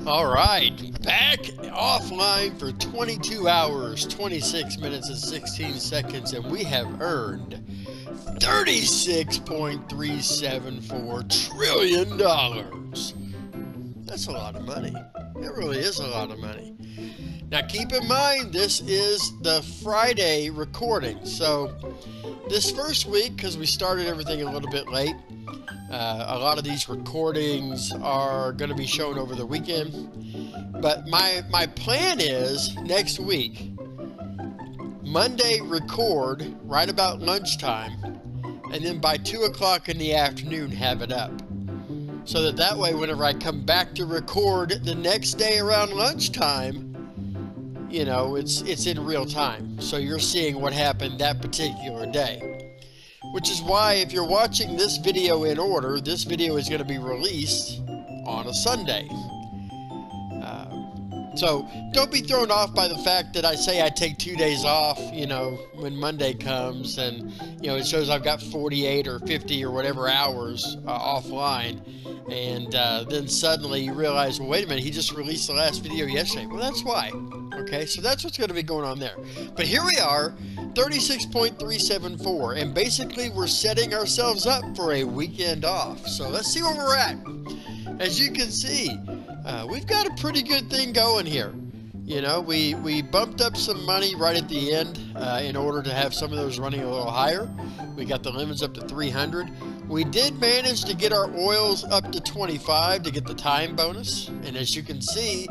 All right, back offline for 22 hours, 26 minutes and 16 seconds, and we have earned $36.374 trillion. That's a lot of money. It really is a lot of money. Now keep in mind, this is the Friday recording, so this first week, because we started everything a little bit late, a lot of these recordings are going to be shown over the weekend. But my plan is next week, Monday record right about lunchtime, and then by 2 o'clock in the afternoon have it up. So that way whenever I come back to record the next day around lunchtime, you know, it's in real time. So you're seeing what happened that particular day. Which is why if you're watching this video in order, this video is going to be released on a Sunday. So don't be thrown off by the fact that I say I take 2 days off, you know, when Monday comes and, you know, it shows I've got 48 or 50 or whatever hours offline. And then suddenly you realize, well, wait a minute, he just released the last video yesterday. Well, that's why. Okay, so that's what's going to be going on there. But here we are, 36.374, and basically we're setting ourselves up for a weekend off. So let's see where we're at. As you can see, we've got a pretty good thing going here. You know, we bumped up some money right at the end in order to have some of those running a little higher. We got the lemons up to 300. We did manage to get our oils up to 25 to get the time bonus. And as you can see,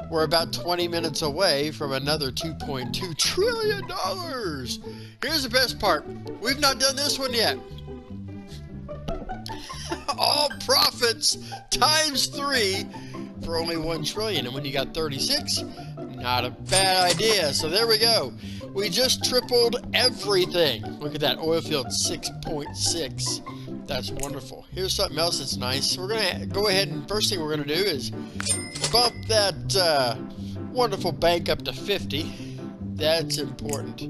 we're about 20 minutes away from another $2.2 trillion. Here's the best part. We've not done this one yet. All profits times 3 for only 1 trillion. And when you got 36, not a bad idea. So there we go. We just tripled everything. Look at that, oil field 6.6. That's wonderful. Here's something else that's nice. We're going to go ahead and first thing we're going to do is bump that wonderful bank up to 50. That's important.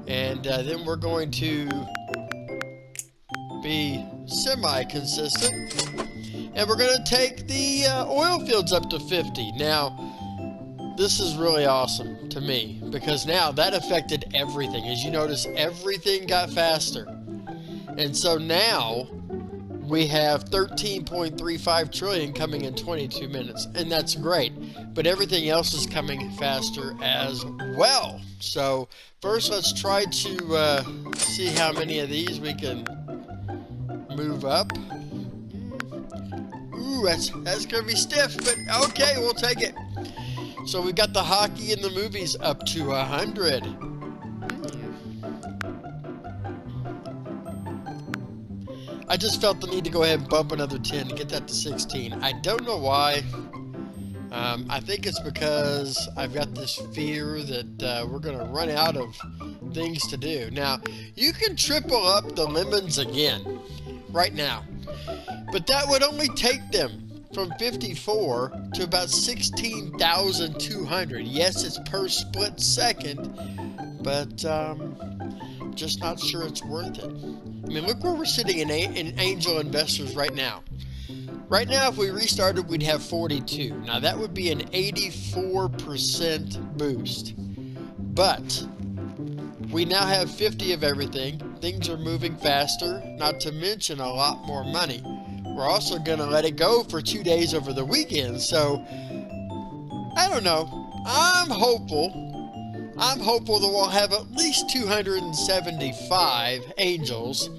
And then we're going to be semi-consistent. And we're going to take the oil fields up to 50. Now, this is really awesome to me because now that affected everything. As you notice, everything got faster. And so now we have 13.35 trillion coming in 22 minutes, and that's great. But everything else is coming faster as well. So first, let's try to see how many of these we can move up. Ooh, that's gonna be stiff, but okay, we'll take it. So we've got the hockey and the movies up to 100. I just felt the need to go ahead and bump another 10 to get that to 16. I don't know why. I think it's because I've got this fear that we're going to run out of things to do. Now, you can triple up the lemons again right now. But that would only take them from 54 to about 16,200. Yes, it's per split second, but just not sure it's worth it. I mean, look where we're sitting in angel investors right now. Right now, if we restarted, we'd have 42. Now, that would be an 84% boost. But we now have 50 of everything. Things are moving faster, not to mention a lot more money. We're also going to let it go for 2 days over the weekend. So, I don't know. I'm hopeful that we'll have at least 275 angels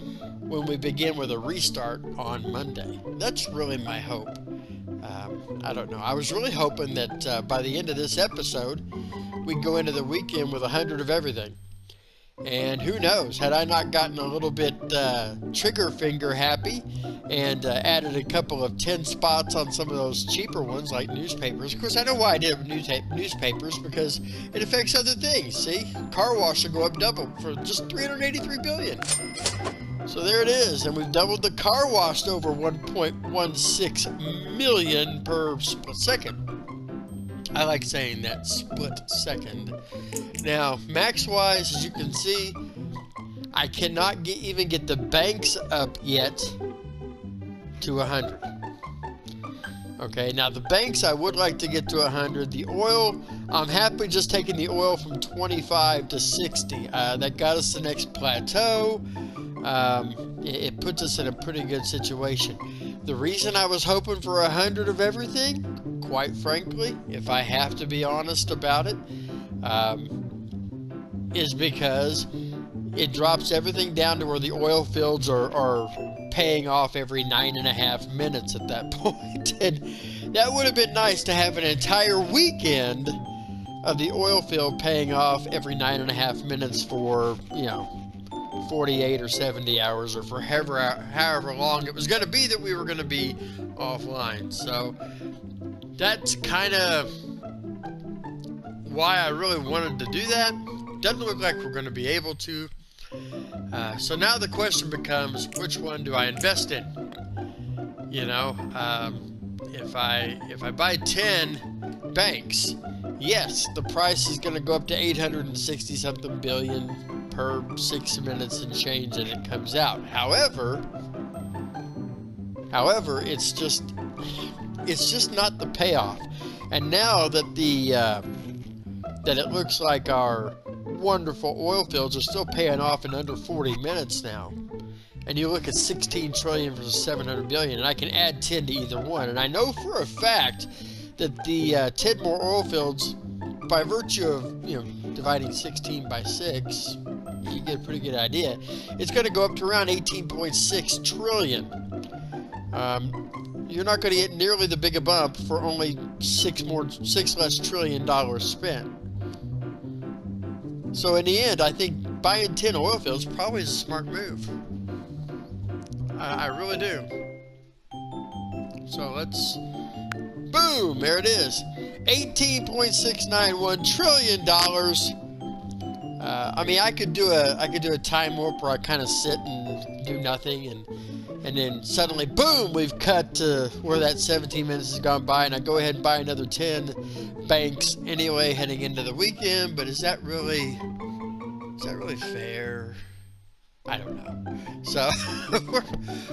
when we begin with a restart on Monday. That's really my hope. I don't know. I was really hoping that by the end of this episode, we'd go into the weekend with 100 of everything. And who knows, had I not gotten a little bit trigger finger happy and added a couple of 10 spots on some of those cheaper ones like newspapers. Of course, I know why I did newspapers, because it affects other things. See, car wash will go up double for just 383 billion. So there it is, and we've doubled the car wash to over 1.16 million per split second. I like saying that, split second. Now, max-wise, as you can see, I cannot even get the banks up yet to 100. Okay, now the banks I would like to get to 100. The oil, I'm happy just taking the oil from 25 to 60. That got us the next plateau. It puts us in a pretty good situation. The reason I was hoping for 100 of everything, quite frankly, if I have to be honest about it, is because it drops everything down to where the oil fields are paying off every 9.5 minutes at that point. And that would have been nice to have an entire weekend of the oil field paying off every 9.5 minutes for, 48 or 70 hours, or for however long it was going to be that we were going to be offline. So that's kind of why I really wanted to do that. Doesn't look like we're going to be able to. So now the question becomes, which one do I invest in? If I buy 10 banks, yes, the price is going to go up to 860 something billion per 6 minutes and change, and it comes out. However, it's just not the payoff. And now that that it looks like our wonderful oil fields are still paying off in under 40 minutes now, and you look at 16 trillion versus 700 billion, and I can add 10 to either one, and I know for a fact that the 10 more oil fields, by virtue of dividing 16 by 6, you get a pretty good idea. It's going to go up to around 18.6 trillion. You're not going to get nearly the big a bump for only six less trillion dollars spent. So in the end, I think buying 10 oil fields probably is a smart move. I really do. So let's, boom, there it is. $18.691 trillion. I could do a time warp where I kind of sit and do nothing, and then suddenly, boom, we've cut to where that 17 minutes has gone by, and I go ahead and buy another 10 banks anyway heading into the weekend. But is that really fair? I don't know. So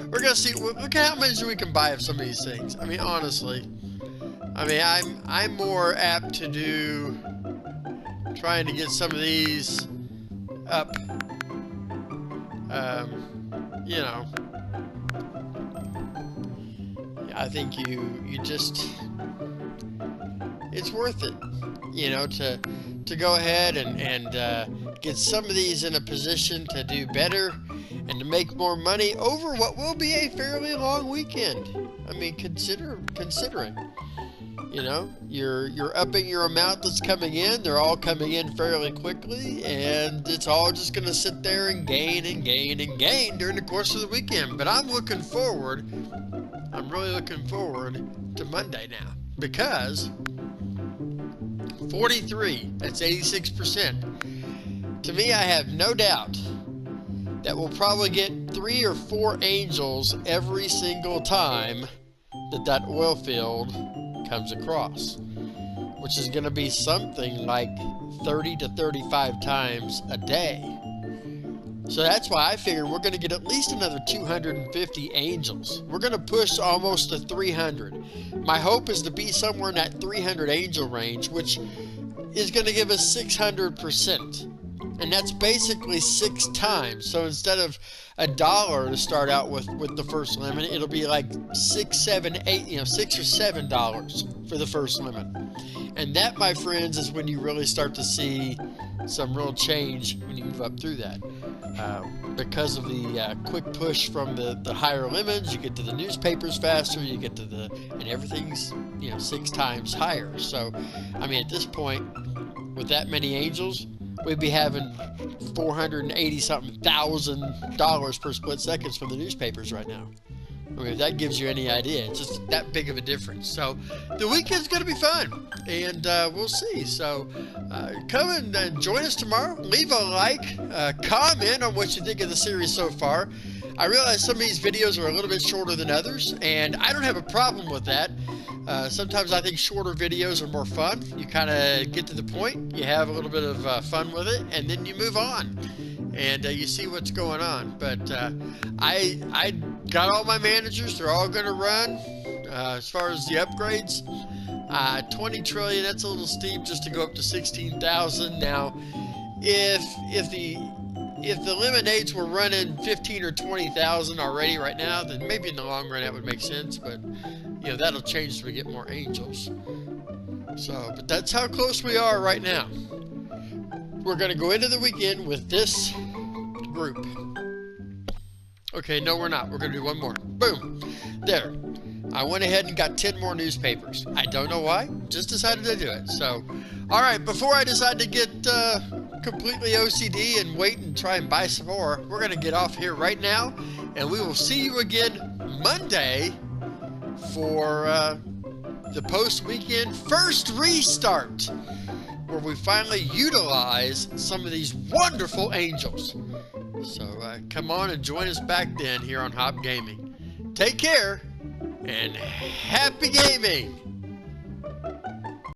we're gonna see. Look at how many we can buy of some of these things. Honestly, I'm more apt to do trying to get some of these up. I think you just, it's worth it, to go ahead and get some of these in a position to do better and to make more money over what will be a fairly long weekend. Considering, you're upping your amount that's coming in. They're all coming in fairly quickly, and it's all just going to sit there and gain and gain and gain during the course of the weekend. But I'm really looking forward to Monday now, because 43, that's 86%. To me, I have no doubt that we'll probably get 3 or 4 angels every single time that oil field comes across, which is going to be something like 30 to 35 times a day. So that's why I figure we're going to get at least another 250 angels. We're going to push almost to 300. My hope is to be somewhere in that 300 angel range, which is going to give us 600%. And that's basically 6 times. So instead of $1 to start out with the first limit, it'll be like $6 or $7 for the first limit. And that, my friends, is when you really start to see some real change when you move up through that. Because of the quick push from the higher limits, you get to the newspapers faster, you get to and everything's 6 times higher. So at this point, with that many angels, we'd be having $480-something thousand per split seconds from the newspapers right now. If that gives you any idea, it's just that big of a difference. So the weekend's going to be fun, and we'll see. So come and join us tomorrow. Leave a like, comment on what you think of the series so far. I realize some of these videos are a little bit shorter than others, and I don't have a problem with that. Sometimes I think shorter videos are more fun. You kind of get to the point, you have a little bit of fun with it, and then you move on. and you see what's going on. But I got all my managers. They're all going to run. As far as the upgrades, 20 trillion, that's a little steep just to go up to 16,000. Now, if the lemonades were running 15 or 20,000 already right now, then maybe in the long run that would make sense. But that'll change as we get more angels. So, but that's how close we are right now. We're gonna go into the weekend with this group. Okay, no, we're not. We're gonna do one more. Boom, there. I went ahead and got 10 more newspapers. I don't know why, just decided to do it. So, all right, before I decide to get completely OCD and wait and try and buy some more, we're going to get off here right now, and we will see you again Monday for the post-weekend first restart, where we finally utilize some of these wonderful angels. So come on and join us back then here on Hopp Gaming. Take care. And happy gaming!